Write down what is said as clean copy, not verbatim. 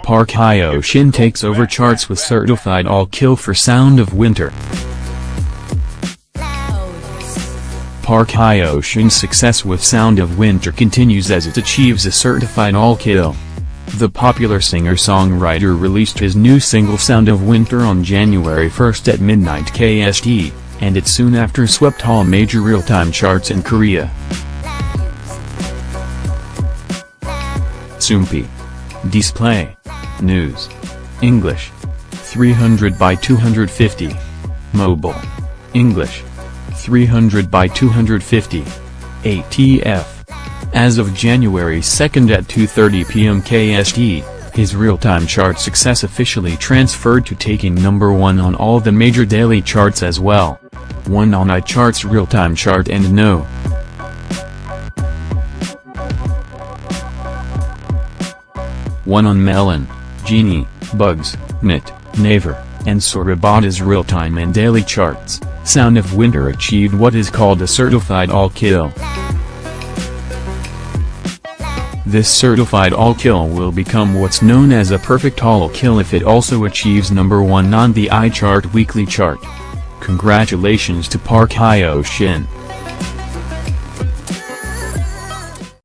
Park Hyo Shin takes over charts with Certified All Kill for Sound of Winter. Park Hyo Shin's success with Sound of Winter continues as it achieves a certified all kill. The popular singer-songwriter released his new single Sound of Winter on January 1st at midnight KST, and it soon after swept all major real-time charts in Korea. Soompi. Display. News. English. 300 by 250. Mobile. English. 300 by 250. ATF. As of January 2nd at 2:30 p.m. KST, his real-time chart success officially transferred to taking number 1 on all the major daily charts as well. 1 on iChart's real-time chart and No. 1 on Melon, Genie, Bugs, Knit, Naver, and Sorabata's real-time and daily charts. Sound of Winter achieved what is called a certified all kill. This certified all kill will become what's known as a perfect all kill if it also achieves number 1 on the iChart weekly chart. Congratulations to Park Hyo Shin.